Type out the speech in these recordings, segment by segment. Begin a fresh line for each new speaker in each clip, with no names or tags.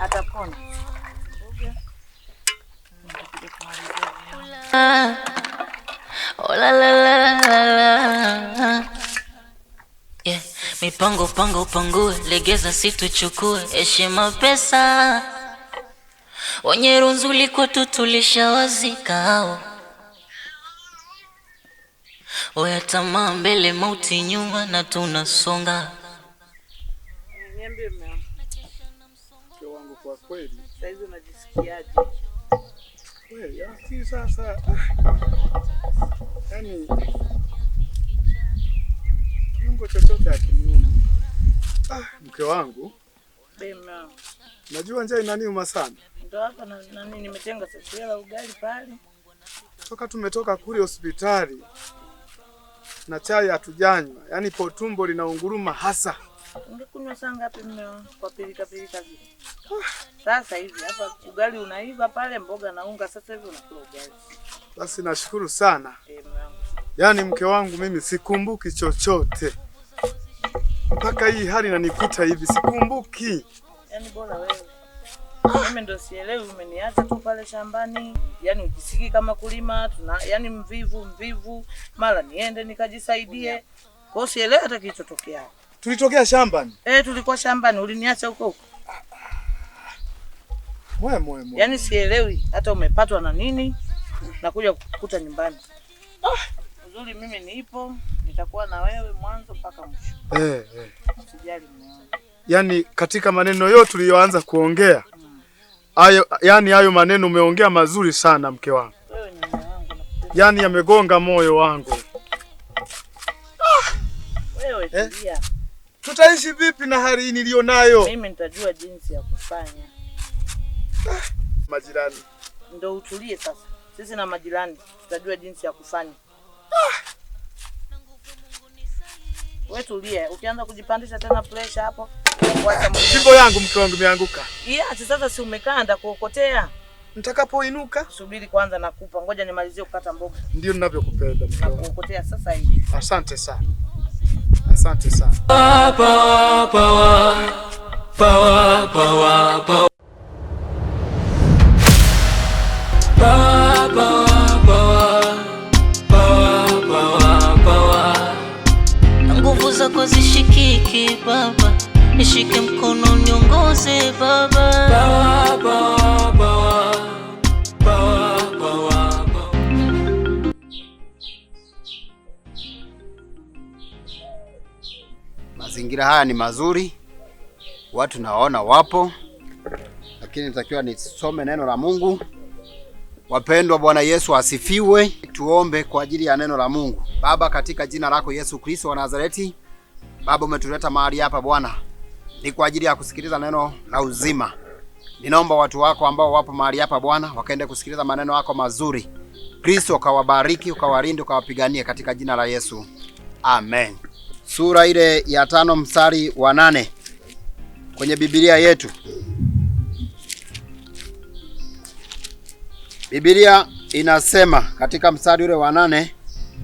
Atapona.
Oh la la la la. Yeah, mipango pangue, legeza situchukue, heshima pesa. Wenye nzuri kwetu tulishawazika hao. Oya tamaa mbele, mauti nyuma, na tunasonga.
Niambie mama.
Mke wangu, kwa kweli
Saizi unajisikiaje?
kweli yaki sasa yani kiungo chochote akiniuma. Mke wangu,
Bema.
najua njaa inaniuma sana.
Ndio hapa na nani nimetenga sasa ugali pale.
Toka tumetoka kule hospitali na chai hatujanywa, yani potumbo linaunguruma hasa.
Ungekunywa saa ngapi mmeo kwa pilika zile? Sasa hivi hapa ugali unaiva pale, mboga na unga, sasa hivi unakula ugali.
Basi nashukuru sana. Yani mke wangu, mimi sikumbuki chochote. Mpaka hii hali inanikuta hivi sikumbuki.
Yani bora wewe. Mimi ndo sielewi, umeniacha tu pale shambani. Yani ujisikii kama kulima, yani mvivu, mara niende nikajisaidie. Kwa hiyo sielewi hata kilichotokea.
Tulitokea shambani?
Tulikuwa shambani, uliniacha huko.
Mwe.
Yani sielewi hata umepatwa na nini na kuja kukuta nyumbani. Uzuri mimi nipo, nitakuwa na wewe mwanzo mpaka mwisho. Usijali mwanangu.
Yani katika maneno yote tuliyoanza kuongea, hayo maneno umeongea mazuri sana mke wangu.
Wewe ni mwanangu.
Yani yamegonga moyo wangu.
Wewe tulia.
Tutaishi vipi na hali hii nilionayo?
Mimi nitajua jinsi ya kufanya.
Majirani.
Ndio utulie sasa. Sisi na majirani tutajua jinsi ya kufanya. Wewe tulia. Ukianza kujipandisha tena pressure hapo, kuacha mwenyewe.
Fimbo yangu mke wangu imeanguka.
Sasa si umekanda kuokotea.
Nitakapoinuka
Subiri kwanza nakupa. Ngoja nimalizie kukata mboga.
Ndio ninavyokupenda mke wangu.
Kuokotea sasa hivi.
Asante sana. Asante sana.
Power. Nguvu zako zishikiki baba, nishike mkono niongoze baba.
Mazingira haya ni mazuri, watu naona wapo, lakini natakiwa nisome neno la Mungu. Wapendwa, Bwana Yesu asifiwe. Tuombe kwa ajili ya neno la Mungu. Baba, katika jina lako Yesu Kristo wa Nazareti, Baba umetuleta mahali hapa Bwana, ni kwa ajili ya kusikiliza neno la uzima. Ninaomba watu wako ambao wapo mahali hapa Bwana, wakaende kusikiliza maneno yako mazuri. Kristo ukawabariki, ukawalinde, ukawapiganie katika jina la Yesu. Amen. Sura ile ya 5 mstari wa 8 kwenye Biblia yetu. Biblia inasema katika mstari ule wa 8,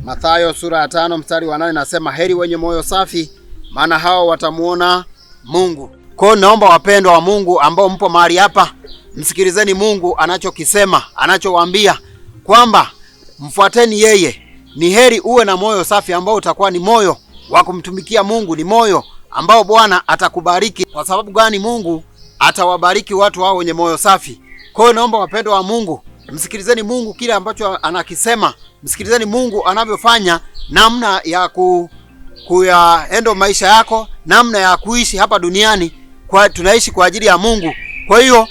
Mathayo sura ya 5 mstari wa 8 inasema, heri wenye moyo safi, maana hao watamuona Mungu. Kwa naomba wapendwa wa Mungu ambao mpo mahali hapa, msikilizeni Mungu anachokisema, anachowaambia kwamba mfuateni yeye. Ni heri uwe na moyo safi ambao utakuwa ni moyo wa kumtumikia Mungu, ni moyo ambao Bwana atakubariki. Kwa sababu gani? Mungu atawabariki watu hao wenye moyo safi. Kwa hiyo naomba wapendwa wa Mungu, msikilizeni Mungu kile ambacho anakisema. Msikilizeni Mungu anavyofanya, namna ya kuyaendo maisha yako, namna ya kuishi hapa duniani. Tunaishi kwa ajili ya Mungu. Kwa hiyo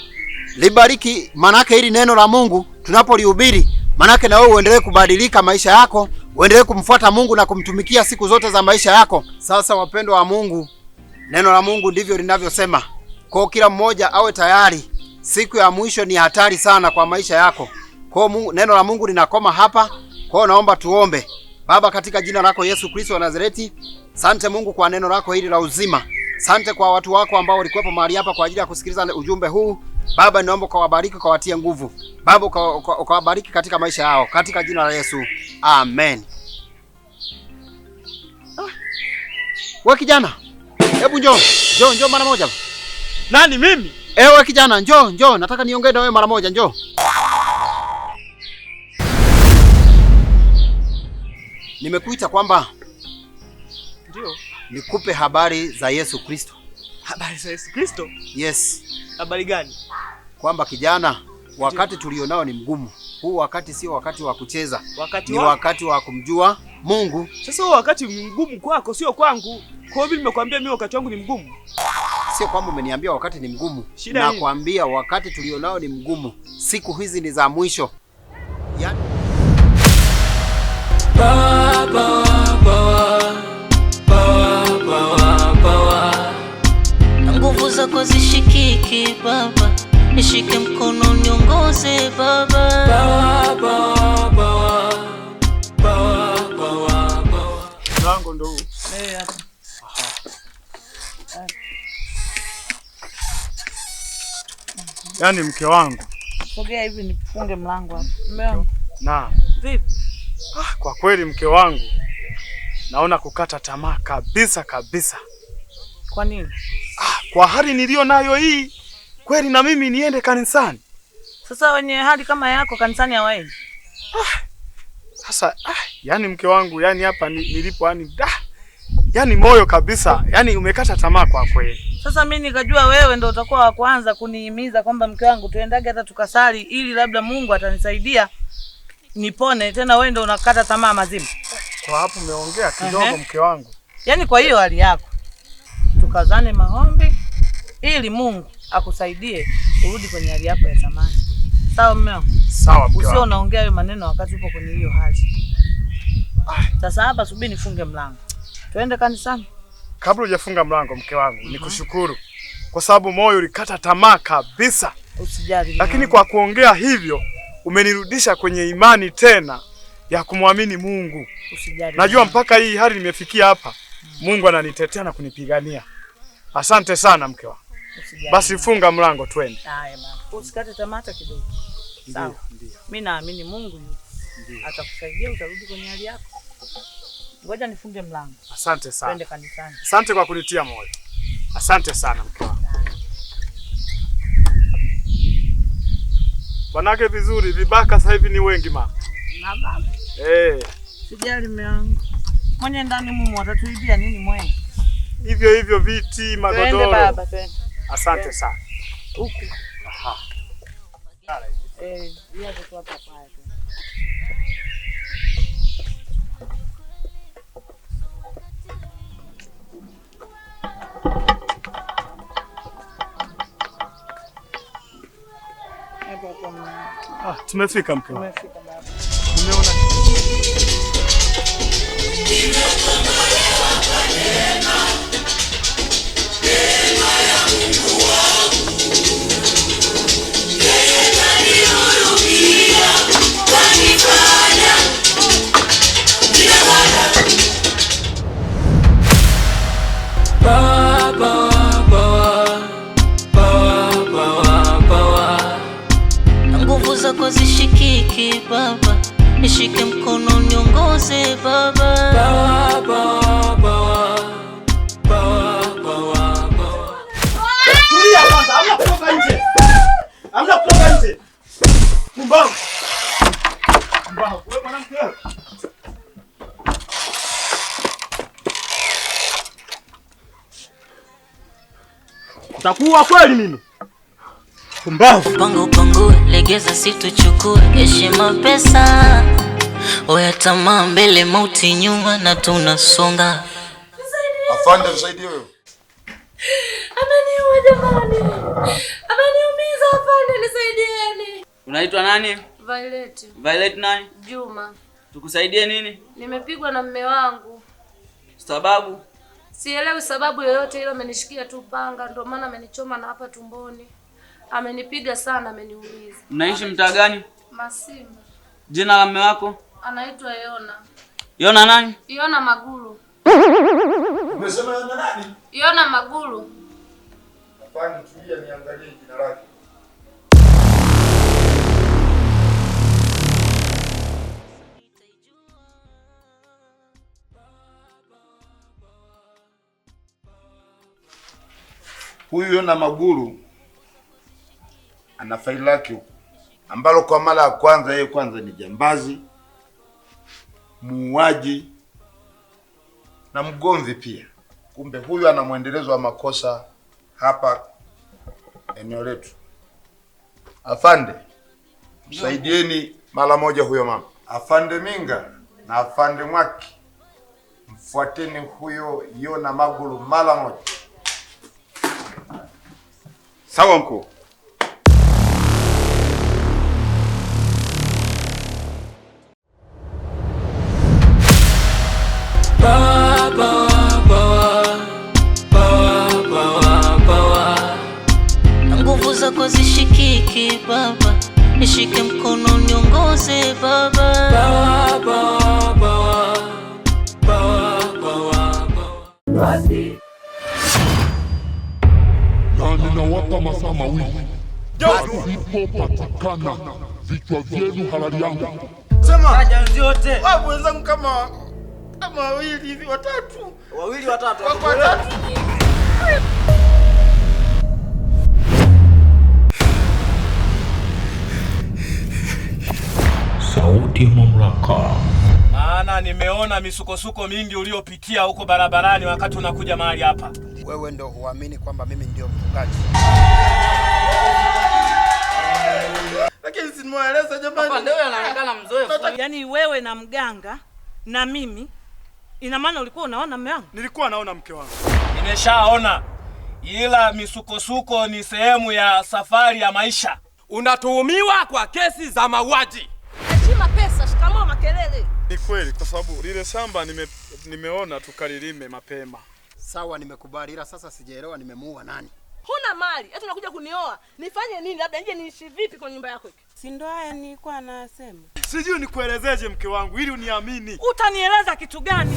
libariki, manake hili neno la Mungu tunapolihubiri, manake na wewe uendelee kubadilika maisha yako, uendelee kumfuata Mungu na kumtumikia siku zote za maisha yako. Sasa wapendwa wa Mungu, neno la Mungu ndivyo linavyosema. Kwa kila mmoja awe tayari. Siku ya mwisho ni hatari sana kwa maisha yako. Kwa neno la Mungu linakoma hapa. Kwa naomba tuombe. Baba, katika jina lako Yesu Kristo wa Nazareti, asante Mungu kwa neno lako hili la uzima. Asante kwa watu wako ambao walikuwepo mahali hapa kwa ajili ya kusikiliza ujumbe huu. Baba, naomba ukawabariki, ukawatie nguvu. Baba, ukawabariki katika maisha yao, katika jina la Yesu. Amen. Wewe kijana, hebu njoo mara moja.
Nani mimi?
Ewe kijana, njoo, nataka niongee na wewe mara moja, njoo. Nimekuita kwamba
ndio
nikupe habari za Yesu Kristo.
Habari za Yesu Kristo?
Yes.
Habari gani?
Kwamba kijana, wakati tulionao ni mgumu. Huu wakati sio wakati wa kucheza.
Ni
wakati wa kumjua Mungu.
Sasa huo wakati mgumu kwako, sio kwangu. Kwa hiyo nimekwambia mimi wakati wangu ni mgumu.
Sio kwamba umeniambia wakati ni mgumu.
Nakwambia
wakati tulionao ni mgumu. Siku hizi ni za mwisho.
Nguvu zako zishikiki Baba, nishike mkono niongoze Baba.
Mlango ndo huu.
Hapa.
Yaani mke wangu.
Sogea hivi nifunge mlango hapa. Mume wangu.
Na.
Vipi?
Kwa kweli mke wangu, naona kukata tamaa kabisa.
Kwa nini?
Kwa hali nilio nayo hii, kweli na mimi niende kanisani?
Sasa wenye hali kama yako kanisani hawaendi?
Sasa yani mke wangu, yani hapa nilipo yani moyo kabisa, yani umekata tamaa kwa kweli.
Sasa mimi nikajua wewe ndio utakuwa wa kwanza kunihimiza kwamba mke wangu tuendage hata tukasali ili labda Mungu atanisaidia nipone. Tena wewe ndio unakata tamaa mazima.
Kwa hapo umeongea kidogo mke wangu.
Yaani kwa hiyo hali yako tukazane maombi ili Mungu akusaidie urudi kwenye hali yako ya zamani. Sawa mume wangu?
Sawa mke wangu.
Usio unaongea hayo maneno wakati upo kwenye hiyo hali. Sasa hapa subiri nifunge mlango. Tuende kanisani.
Kabla hujafunga mlango mke wangu, nikushukuru kwa sababu moyo ulikata tamaa kabisa.
Usijali.
Lakini kwa kuongea hivyo umenirudisha kwenye imani tena ya kumwamini Mungu.
Usijali.
Najua mpaka hii hali nimefikia hapa, Mungu ananitetea na kunipigania. Asante sana mke wangu.
Usijali.
Basi funga mlango twende.
Haya mama. Usikate tamaa hata kidogo. Sawa.
Ndio.
Mimi naamini Mungu yupo. Atakusaidia utarudi kwenye hali yako. Ngoja nifunge mlango.
Asante sana.
Twende kanisani.
Asante kwa kunitia moyo. Asante sana mke wangu. Banake vizuri, vibaka sasa hivi ni wengi mama.
Na baba.
Sijali
mume wangu. Mwenye ndani mumu atatuibia nini mwenye?
Hivyo viti, magodoro.
Twende baba, twende.
Asante sana.
Huku.
Viazi
tu hapa hapa.
Tumefika mke wangu.
Tumefika baba.
Umeona?
Nguvu zako zishikiki Baba, nishike mkono niongoze Baba.
Tulia kwanza, hamna kutoka nje. Hamna kutoka nje. Mumbavu. Wewe mwanamke wewe. Utakuwa kweli mimi. Mumbavu.
Pango legeza situchukue heshima pesa. Oya tamaa mbele mauti nyuma na tunasonga.
Afande nisaidie wewe.
Ameniua jamani. Ameniumiza afande nisaidieni.
Unaitwa nani?
Violet.
Violet nani?
Juma.
Tukusaidie nini?
Nimepigwa na mume wangu.
Sababu?
Sielewi sababu yoyote ile, amenishikia tu panga ndio maana amenichoma na hapa tumboni. Amenipiga sana, ameniumiza.
Mnaishi mtaa gani?
Masimba.
Jina la mume wako?
Anaitwa Yona.
Yona nani?
Yona Magulu.
Umesema Yona nani?
Yona Magulu.
Afande tulia niangalie jina lake. Huyu Yona Magulu ana faili lake huko ambalo kwa mara ya kwanza yeye kwanza ni jambazi, muuaji na mgomvi pia. Kumbe huyu ana mwendelezo wa makosa hapa eneo letu. Afande, msaidieni mara moja huyo mama. Afande Minga na Afande Mwaki, mfuateni huyo Yona Magulu mara moja.
Sawa mkuu.
Nguvu zako zishikiki baba, nishike mkono niongoze baba.
Na ninawapa masaa mawili, asipopatikana vichwa vyenu halali yangu.
Sema haja zote.
Wapo wenzangu kama wawili hivi watatu. Watatu.
Sauti ya Mamlaka.
Maana nimeona misukosuko mingi uliopitia huko barabarani wakati unakuja mahali hapa.
Wewe ndio huamini kwamba mimi ndio mchungaji.
Lakini si nimeeleza jamani.
Hapa ndio anaonekana mzoefu.
Yaani wewe na mganga na mimi, ina maana ulikuwa unaona mume wangu?
Nilikuwa naona mke wangu.
Nimeshaona. Ila misukosuko ni sehemu ya safari ya maisha. Unatuhumiwa kwa kesi za mauaji.
Heshima pesa, shikamoo makelele.
Ni kweli kwa sababu lile shamba nimeona tukalilime mapema.
Sawa, nimekubali, ila sasa sijaelewa nimemuua nani.
Huna mali, eti unakuja kunioa. Nifanye nini? Labda nje niishi vipi kwa nyumba yako hiki? Si ndo haya nilikuwa nasema.
Sijui nikuelezeje mke wangu ili uniamini.
Utanieleza kitu gani?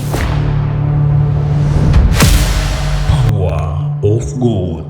Power of God.